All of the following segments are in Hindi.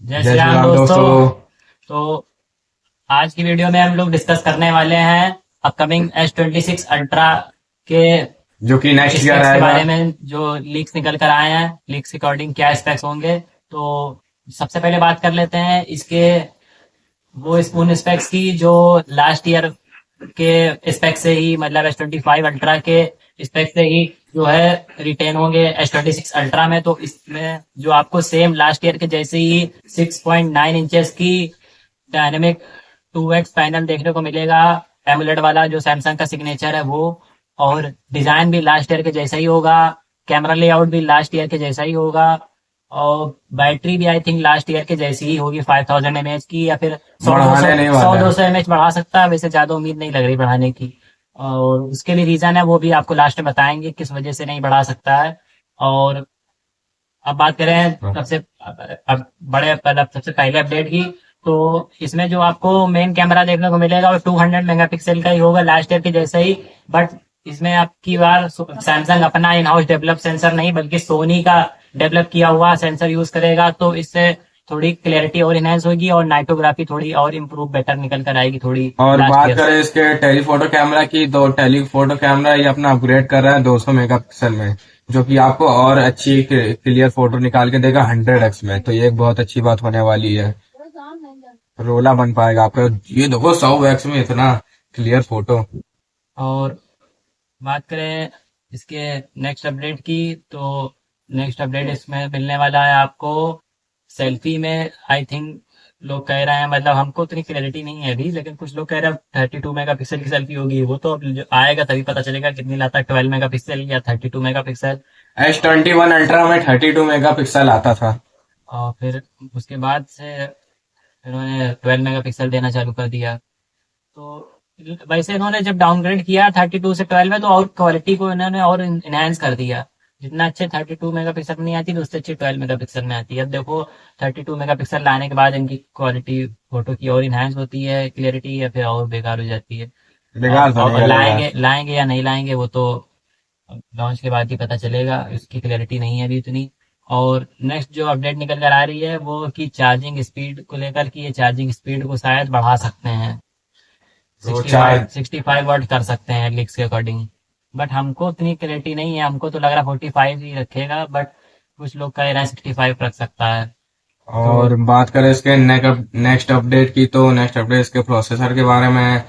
जय जय श्री श्री राम राम दोस्तों। दोस्तों। तो आज की वीडियो में हम लोग डिस्कस करने वाले हैं अपकमिंग S26 अल्ट्रा के जो कि नेक्स्ट ईयर स्पेक्स के आएगा। बारे में, जो लीक्स निकल कर आए हैं। लीक्स के अकॉर्डिंग क्या स्पेक्स होंगे, तो सबसे पहले बात कर लेते हैं इसके वो उन स्पेक्स की जो लास्ट ईयर के स्पेक्स से ही, मतलब S25 अल्ट्रा के स्पेक्स से ही जो है रिटेन होंगे S26 अल्ट्रा में। तो इसमें जो आपको सेम लास्ट ईयर के जैसे ही 6.9 इंचेस की डायनेमिक 2x पैनल देखने को मिलेगा, एमुलेट वाला जो सैमसंग का सिग्नेचर है वो। और डिजाइन भी लास्ट ईयर के जैसा ही होगा, कैमरा लेआउट भी लास्ट ईयर के जैसा ही होगा, और बैटरी भी आई थिंक लास्ट ईयर के जैसी ही होगी 5000 mAh की, या फिर सौ दो सौ बढ़ाने नहीं सौ वाला दो है। सौ एम एच बढ़ा सकता है। वैसे ज्यादा उम्मीद नहीं लग रही बढ़ाने की, और उसके भी रीजन है, वो भी आपको लास्ट में बताएंगे किस वजह से नहीं बढ़ा सकता है। और अब बात करें सबसे अब बड़े मतलब सबसे पहले अपडेट की, तो इसमें जो आपको मेन कैमरा देखने को मिलेगा वो 200 मेगापिक्सल का ही होगा लास्ट ईयर के जैसा ही। बट इसमें आपकी बार सैमसंग अपना इन हाउस डेवलप सेंसर नहीं बल्कि सोनी का डेवलप किया हुआ सेंसर यूज करेगा, तो इससे थोड़ी क्लैरिटी और इनहेंस होगी और नाइटोग्राफी थोड़ी और इम्प्रूव बेटर निकल कर आएगी थोड़ी और लास्ट बात ईयर से। करें इसके टेलीफोटो कैमरा की, तो टेलीफोटो कैमरा ये अपना अपग्रेड कर रहा है 200 मेगापिक्सल में, जो कि आपको और अच्छी क्लियर फोटो निकाल के देगा 100x में। तो ये एक बहुत अच्छी बात होने वाली है। रोला बन पाएगा आपका। ये देखो 100x में इतना क्लियर फोटो। और बात करें इसके नेक्स्ट अपडेट की, तो नेक्स्ट अपडेट इसमें मिलने वाला है आपको सेल्फी में। आई थिंक लोग कह रहे हैं, मतलब हमको उतनी क्लैरिटी नहीं है अभी, लेकिन कुछ लोग कह रहे हैं 32 मेगापिक्सल की सेल्फी होगी। वो तो अब जो आएगा तभी पता चलेगा कितनी लाता है, 12 मेगापिक्सल या 32 मेगापिक्सल। S21 अल्ट्रा में 32 मेगापिक्सल आता था। और फिर उसके बाद से इन्होंने 12 मेगापिक्सल देना चालू कर दिया। तो वैसे इन्होंने जब डाउनग्रेड किया 32 से 12 में, तो और क्वालिटी को इन्होंने और इनहेंस कर दिया। जितना अच्छे 32 मेगापिक्सल में नहीं आती, तो उससे अच्छी 12 मेगापिक्सल में आती है। अब देखो 32 मेगापिक्सल लाने के बाद इनकी क्वालिटी फोटो की और इनहेंस होती है क्लियरिटी, या फिर और बेकार हो जाती है। बेकार तो नहीं और करेगा। लाएंगे लाएंगे या नहीं लाएंगे वो तो लॉन्च के बाद ही पता चलेगा, इसकी क्लैरिटी नहीं है अभी इतनी। और नेक्स्ट जो अपडेट निकल कर आ रही है वो कि चार्जिंग स्पीड को लेकर, कि ये चार्जिंग स्पीड को शायद बढ़ा सकते हैं। तो 65 चार 65 वाट कर सकते हैं लीक्स के अकॉर्डिंग। बट हमको उतनी क्लैरिटी नहीं है, हमको तो लग रहा है 45 ही रखेगा, बट कुछ लोग कह रहे हैं 65 रख सकता है। तो और बात करें इसके नेक्स्ट अपडेट की, तो नेक्स्ट अपडेट इसके प्रोसेसर के बारे में है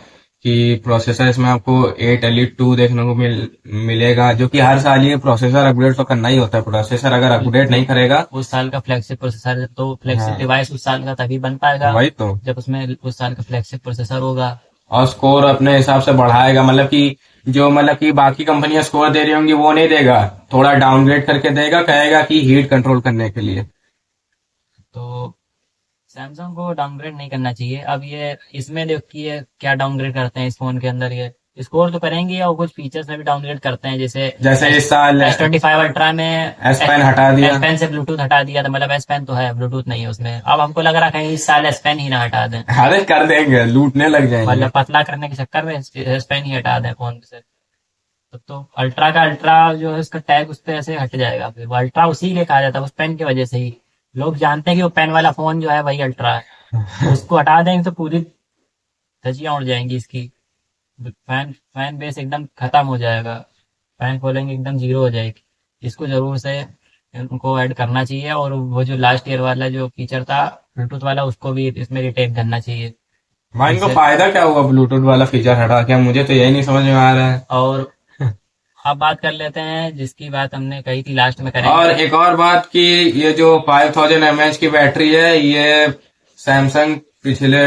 कि प्रोसेसर इसमें आपको 8 Elite 2 देखने को मिलेगा, जो कि हर साल ये प्रोसेसर अपग्रेड तो करना ही होता है। प्रोसेसर अगर अपग्रेड नहीं करेगा। उस साल का फ्लैगशिप प्रोसेसर है, तो फ्लैगशिप हाँ, डिवाइस उस साल का तभी बन पाएगा वही तो। जब उसमें उस साल का फ्लैगशिप प्रोसेसर होगा। और स्कोर अपने हिसाब से बढ़ाएगा, मतलब कि जो मतलब कि बाकी कंपनियां स्कोर दे रही होंगी वो नहीं देगा, थोड़ा डाउनग्रेड करके देगा, कहेगा कि हीट कंट्रोल करने के लिए। तो सैमसंग को डाउनग्रेड नहीं करना चाहिए। अब ये इसमें देखिए क्या डाउनग्रेड करते हैं इस फोन के अंदर, ये स्कोर तो करेंगे और कुछ फीचर्स में भी डाउनग्रेड करते हैं, जैसे जैसे एस इस साल S25 अल्ट्रा में एस पेन हटा एस दिया। पेन से ब्लूटूथ हटा दिया था। मतलब एस पेन तो है, ब्लूटूथ नहीं है उसमें। अब हमको लग रहा है कहीं इस साल एस पेन ही ना हटा दें, अरे कर देंगे, लूटने लग जाएंगे। मतलब पतला करने के चक्कर में एस पेन ही हटा दें फोन से। तो अल्ट्रा का अल्ट्रा जो है उसका टैग उस पर ऐसे हट जाएगा, फिर वो अल्ट्रा उसी लिए कहा जाता है उस पेन की वजह से ही। लोग जानते हैं कि वो पेन वाला फोन जो है वही अल्ट्रा है। उसको हटा देंगे तो पूरी धज्जियां उड़ जाएंगी इसकी। फैन फैन बेस एकदम खत्म हो जाएगा, फैन फॉलोइंग एकदम जीरो हो जाएगी। इसको जरूर से उनको ऐड करना चाहिए, और वो जो लास्ट ईयर वाला जो फीचर था ब्लूटूथ वाला, उसको भी इसमें रिटेन करना चाहिए भाई इनको जिससे। फायदा क्या हुआ ब्लूटूथ वाला फीचर हटा के? मुझे तो यही नहीं समझ में आ रहा है। और अब बात कर लेते हैं जिसकी बात हमने कही थी लास्ट में और करेंगे। एक और बात कि ये जो 5000 mAh की बैटरी है, ये सैमसंग पिछले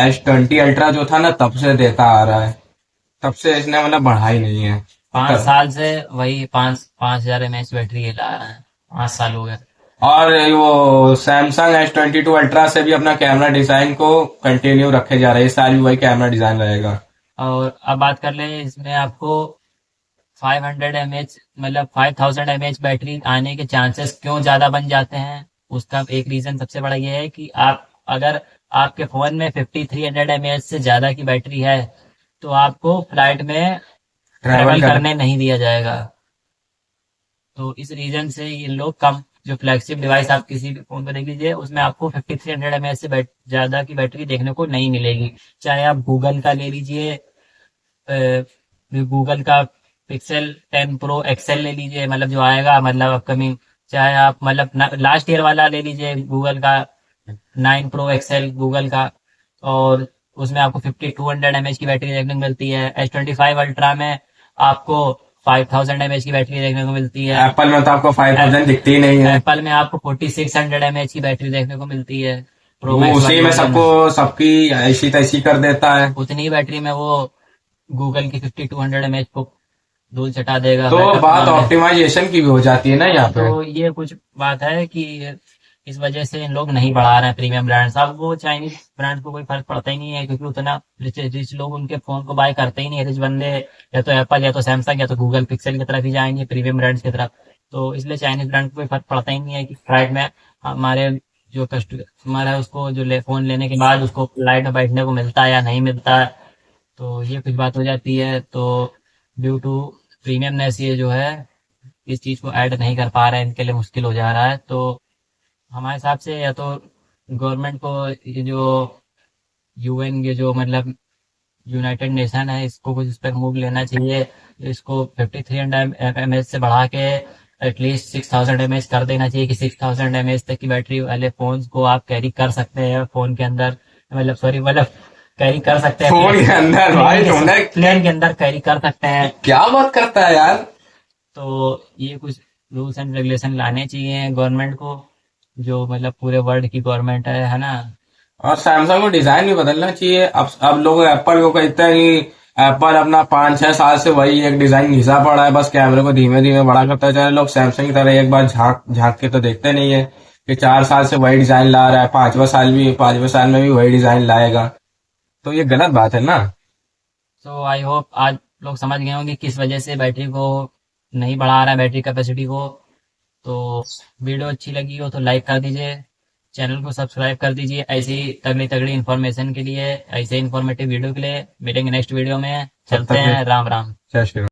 S20 अल्ट्रा जो था ना तब से देता आ रहा है। तब से इसने मतलब बढ़ाई नहीं है। 5 साल से वही 5,000 mAh बैटरी ये ला रहा है, 5 साल हो गए। और वो सैमसंग S22 अल्ट्रा से भी अपना कैमरा डिजाइन को कंटिन्यू रखे जा रहा है। इस साल भी वही कैमरा डिजाइन रहेगा। और अब बात कर ले इसमें आपको 500 mAh, मतलब 5000 mAh बैटरी आने के चांसेस क्यों ज्यादा बन जाते हैं। उसका एक रीजन सबसे बड़ा ये है कि आप अगर आपके फोन में 5300 mAh से ज्यादा की बैटरी है, तो आपको फ्लाइट में ट्रैवल ट्रेवल कर। करने नहीं दिया जाएगा। तो इस रीजन से ये लोग कम जो फ्लैगशिप डिवाइस आप किसी भी फोन पर देख लीजिए, उसमें आपको 5300 mAh से ज्यादा की बैटरी देखने को नहीं मिलेगी। चाहे आप गूगल का ले लीजिए, गूगल का पिक्सल 10 प्रो एक्सएल ले लीजिए, मतलब जो आएगा, मतलब अपकमिंग। चाहे आप मतलब लास्ट ईयर वाला ले लीजिए, गूगल का 9 प्रो एक्सएल गूगल का, और उसमें आपको 5200 mAh की बैटरी देखने को मिलती है। S25 अल्ट्रा में आपको 5000 mAh की बैटरी देखने को मिलती है। एप्पल में तो आपको 5000 दिखती ही नहीं है। एप्पल में आपको 4600 mAh की बैटरी देखने को मिलती है, प्रो वो मैक्स उसी वाले में वर्जन सबको में। सबकी ऐसी तैसी कर देता है। उतनी ही बैटरी में वो गूगल की 5200 mAh को धूल चटा देगा तो बैकअप बात मामले। ऑप्टिमाइजेशन की भी हो जाती है ना यहाँ पे। तो ये कुछ बात है कि इस वजह से इन लोग नहीं बढ़ा रहे हैं प्रीमियम ब्रांड्स। अब वो चाइनीज ब्रांड को कोई फर्क पड़ता ही नहीं है, क्योंकि उतना रिच लोग उनके फोन को बाय करते ही नहीं है। रिच बंदे या तो एप्पल या तो सैमसंग या तो गूगल पिक्सल की तरफ ही जाएंगे, प्रीमियम ब्रांड्स की तरफ। तो इसलिए चाइनीज ब्रांड को कोई फर्क पड़ता ही नहीं है कि फ्लाइट में हमारे जो कस्टमर है उसको जो फोन लेने के बाद उसको फ्लाइट में बैठने को मिलता है या नहीं मिलता है। तो ये कुछ बात हो जाती है। तो ड्यू टू प्रीमियमनेस ये जो है इस चीज को ऐड नहीं कर पा रहे हैं, इनके लिए मुश्किल हो जा रहा है। तो हमारे हिसाब से या तो गवर्नमेंट को ये जो यूएन, ये जो मतलब यूनाइटेड नेशन है, इसको कुछ इस पर मूव लेना चाहिए। इसको 5300 mAh से बढ़ा के एटलीस्ट 6000 mAh कर देना चाहिए, कि 6000 mAh तक की बैटरी वाले फोन को आप कैरी कर सकते हैं फोन के अंदर, मतलब सॉरी, मतलब कैरी कर सकते हैं फोन के अंदर भाई तुमने प्लेन के अंदर कैरी कर सकते हैं। क्या बात करता है यार। तो ये कुछ रूल्स एंड रेगुलेशन लाने चाहिए गवर्नमेंट को, जो मतलब पूरे वर्ल्ड की गवर्नमेंट है ना। और सैमसंग को डिजाइन भी बदलना चाहिए। अब लोग एप्पल को कहते हैं कि एप्पल अपना 5-6 साल से वही एक डिजाइन घिसा पड़ा है, बस कैमरे को धीमे धीमे बड़ा करता है। लोग सैमसंग की तरह एक बार झांक झांक के तो देखते नहीं है कि 4 साल से वही डिजाइन ला रहा है, 5वें साल में भी वही डिजाइन लाएगा। तो ये गलत बात है ना। तो आई होप आज लोग समझ गए होंगे किस वजह से बैटरी को नहीं बढ़ा रहा है, बैटरी कैपेसिटी को। तो वीडियो अच्छी लगी हो तो लाइक कर दीजिए, चैनल को सब्सक्राइब कर दीजिए ऐसी तगड़ी तगड़ी इन्फॉर्मेशन के लिए, ऐसे इन्फॉर्मेटिव वीडियो के लिए। मिलेंगे नेक्स्ट वीडियो में, तब चलते तक हैं, राम राम। जय श्री राम।